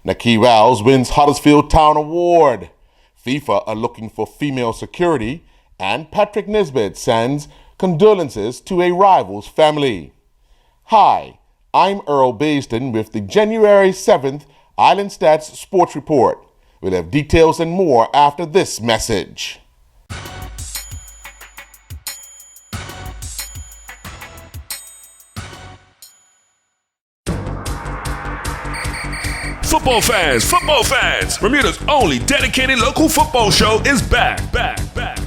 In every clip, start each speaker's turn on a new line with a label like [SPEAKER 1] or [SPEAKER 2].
[SPEAKER 1] Nikki Rouse wins Huddersfield Town Award. FIFA are looking for female security. And Patrick Nisbet sends condolences to a rival's family. Hi, I'm Earl Baisden with the January 7th Islandstats Sports Report. We'll have details and more after this message.
[SPEAKER 2] Football fans! Bermuda's only dedicated local football show is back.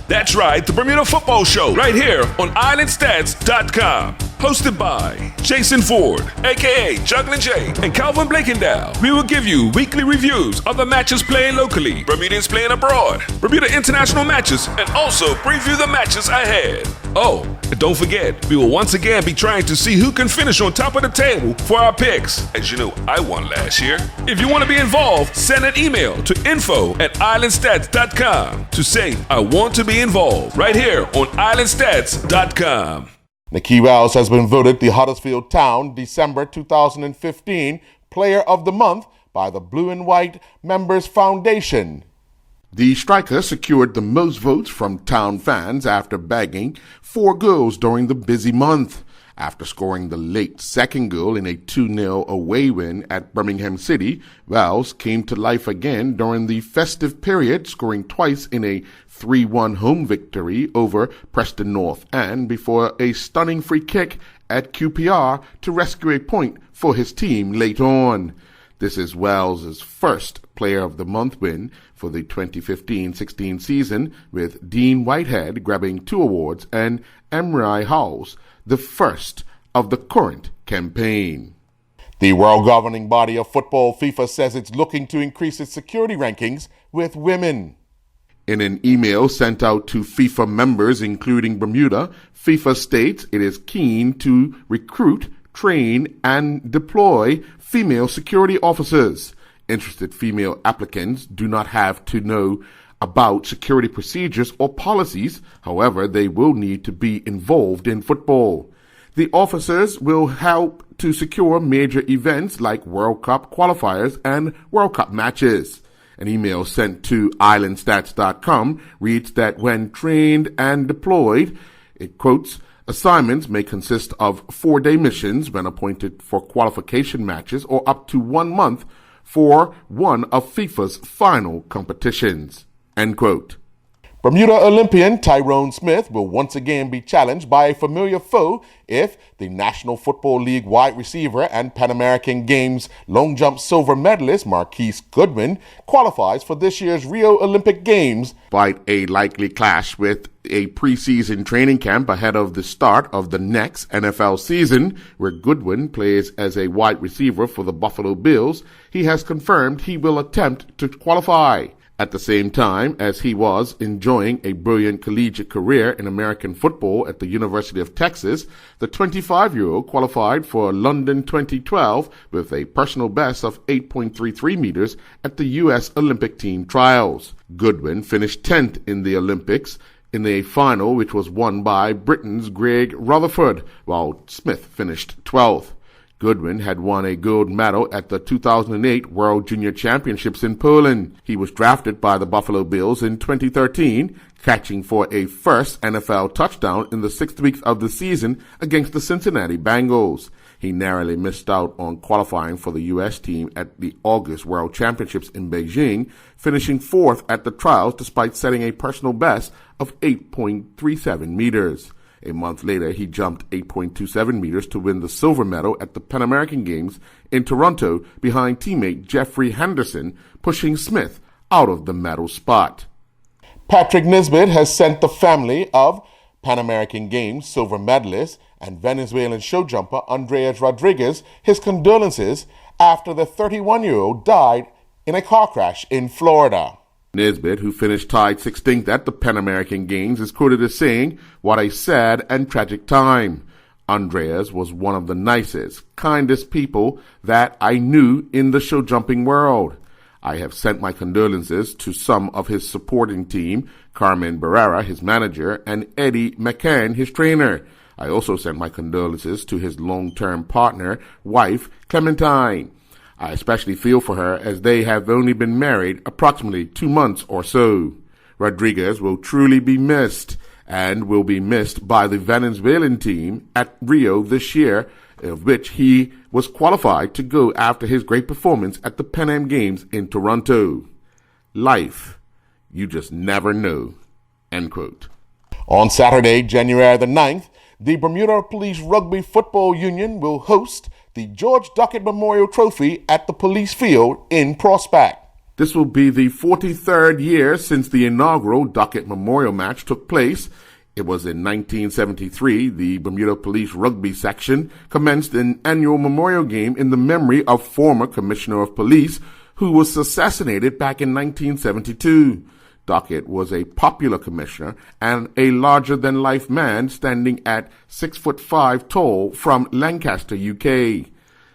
[SPEAKER 2] That's right, the Bermuda Football Show, right here on Islandstats.com. Hosted by Jason Ford, a.k.a. Juggling Jay, and Calvin Blakendow. We will give you weekly reviews of the matches playing locally, Bermudians playing abroad, Bermuda international matches, and also preview the matches ahead. Oh, and don't forget, we will once again be trying to see who can finish on top of the table for our picks. As you know, I won last year. If you want to be involved, send an email to info@islandstats.com to say, I want to be involved, right here on Islandstats.com.
[SPEAKER 1] Nikki Rouse has been voted the Huddersfield Town December 2015 Player of the Month by the Blue and White Members Foundation. The striker secured the most votes from town fans after bagging 4 goals during the busy month. After scoring the late second goal in a 2-0 away win at Birmingham City, Rouse came to life again during the festive period, scoring twice in a 3-1 home victory over Preston North and before a stunning free kick at QPR to rescue a point for his team late on. This is Wales' first Player of the Month win for the 2015-16 season, with Dean Whitehead grabbing 2 awards and Emre Howes the first of the current campaign. The world governing body of football, FIFA, says it's looking to increase its security rankings with women. In an email sent out to FIFA members, including Bermuda, FIFA states it is keen to recruit, train, and deploy female security officers. Interested female applicants do not have to know about security procedures or policies. However, they will need to be involved in football. The officers will help to secure major events like World Cup qualifiers and World Cup matches. An email sent to islandstats.com reads that when trained and deployed, it quotes, assignments may consist of 4-day missions when appointed for qualification matches or up to 1 month for one of FIFA's final competitions. End quote. Bermuda Olympian Tyrone Smith will once again be challenged by a familiar foe if the National Football League wide receiver and Pan American Games long jump silver medalist Marquise Goodwin qualifies for this year's Rio Olympic Games, despite a likely clash with a preseason training camp ahead of the start of the next NFL season, where Goodwin plays as a wide receiver for the Buffalo Bills. He has confirmed he will attempt to qualify. At the same time as he was enjoying a brilliant collegiate career in American football at the University of Texas, the 25-year-old qualified for London 2012 with a personal best of 8.33 meters at the U.S. Olympic team trials. Goodwin finished 10th in the Olympics in a final which was won by Britain's Greg Rutherford, while Smith finished 12th. Goodwin had won a gold medal at the 2008 World Junior Championships in Poland. He was drafted by the Buffalo Bills in 2013, catching for a first NFL touchdown in the 6th week of the season against the Cincinnati Bengals. He narrowly missed out on qualifying for the U.S. team at the August World Championships in Beijing, finishing 4th at the trials despite setting a personal best of 8.37 meters. A month later, he jumped 8.27 meters to win the silver medal at the Pan American Games in Toronto behind teammate Jeffrey Henderson, pushing Smith out of the medal spot. Patrick Nisbet has sent the family of Pan American Games silver medalist and Venezuelan show jumper Andres Rodriguez his condolences after the 31-year-old died in a car crash in Florida. Nisbet, who finished tied 16th at the Pan American Games, is quoted as saying, "What a sad and tragic time. Andreas was one of the nicest, kindest people that I knew in the show jumping world. I have sent my condolences to some of his supporting team, Carmen Barrera, his manager, and Eddie McCann, his trainer. I also sent my condolences to his long-term partner, wife, Clementine. I especially feel for her as they have only been married approximately 2 months or so. Rodriguez will truly be missed and will be missed by the Venezuelan team at Rio this year, of which he was qualified to go after his great performance at the Pan Am Games in Toronto. Life, you just never know. End quote. On Saturday, January the 9th, the Bermuda Police Rugby Football Union will host the George Duckett Memorial Trophy at the Police Field in Prospect. This will be the 43rd year since the inaugural Duckett Memorial match took place. It was in 1973, the Bermuda Police Rugby Section commenced an annual memorial game in the memory of former Commissioner of Police who was assassinated back in 1972. Duckett was a popular commissioner and a larger-than-life man standing at 6'5" tall from Lancaster, UK.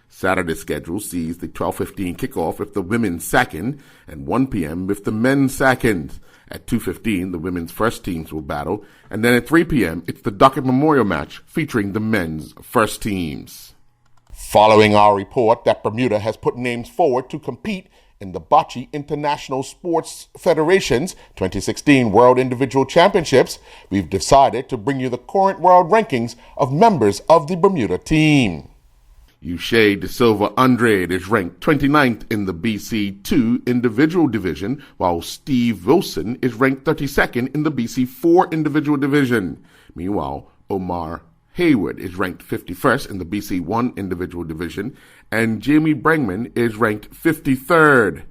[SPEAKER 1] Saturday's schedule sees the 12:15 kickoff with the women's second and 1 p.m. with the men's second. At 2:15, the women's first teams will battle, and then at 3 p.m., it's the Duckett Memorial match featuring the men's first teams. Following our report that Bermuda has put names forward to compete in the Bocce International Sports Federation's 2016 World Individual Championships, we've decided to bring you the current world rankings of members of the Bermuda team. Uche de Silva Andrade is ranked 29th in the BC2 individual division, while Steve Wilson is ranked 32nd in the BC4 individual division. Meanwhile, Omar Hayward is ranked 51st in the BC1 individual division, and Jamie Brengman is ranked 53rd.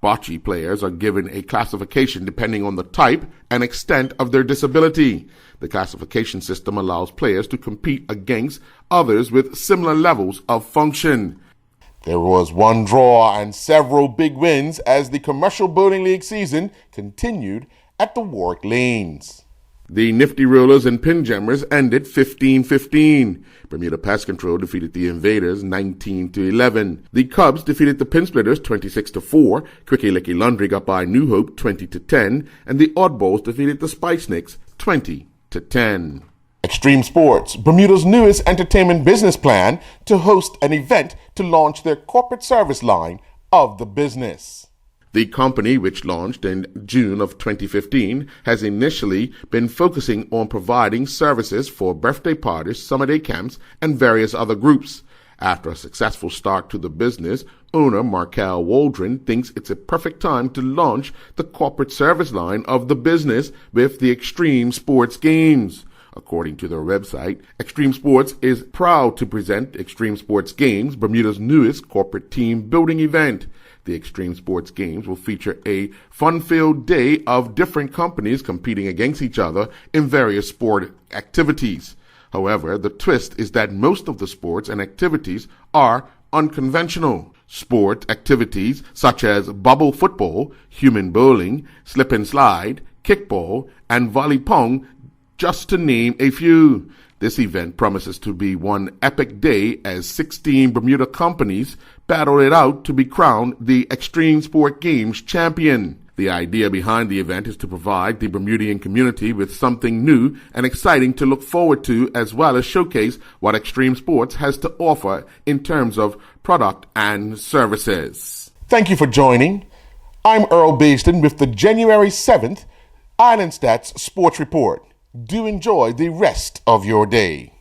[SPEAKER 1] Bocce players are given a classification depending on the type and extent of their disability. The classification system allows players to compete against others with similar levels of function. There was one draw and several big wins as the Commercial Bowling League season continued at the Warwick Lanes. The Nifty Rollers and Pinjammers ended 15-15. Bermuda Pest Control defeated the Invaders 19-11. The Cubs defeated the Pinsplitters 26-4. Quickie Licky Laundry got by New Hope 20-10, and the Oddballs defeated the Spice Nicks 20-10. Extreme Sports, Bermuda's newest entertainment business plan, to host an event to launch their corporate service line of the business. The company, which launched in June of 2015, has initially been focusing on providing services for birthday parties, summer day camps, and various other groups. After a successful start to the business, owner Markel Waldron thinks it's a perfect time to launch the corporate service line of the business with the Extreme Sports Games. According to their website, Extreme Sports is proud to present Extreme Sports Games, Bermuda's newest corporate team building event. The Extreme Sports Games will feature a fun-filled day of different companies competing against each other in various sport activities. However, the twist is that most of the sports and activities are unconventional. Sport activities such as bubble football, human bowling, slip and slide, kickball, and volley pong, just to name a few. This event promises to be one epic day as 16 Bermuda companies battle it out to be crowned the Extreme Sport Games champion. The idea behind the event is to provide the Bermudian community with something new and exciting to look forward to, as well as showcase what Extreme Sports has to offer in terms of product and services. Thank you for joining. I'm Earl Baston with the January 7th Islandstats Sports Report. Do enjoy the rest of your day.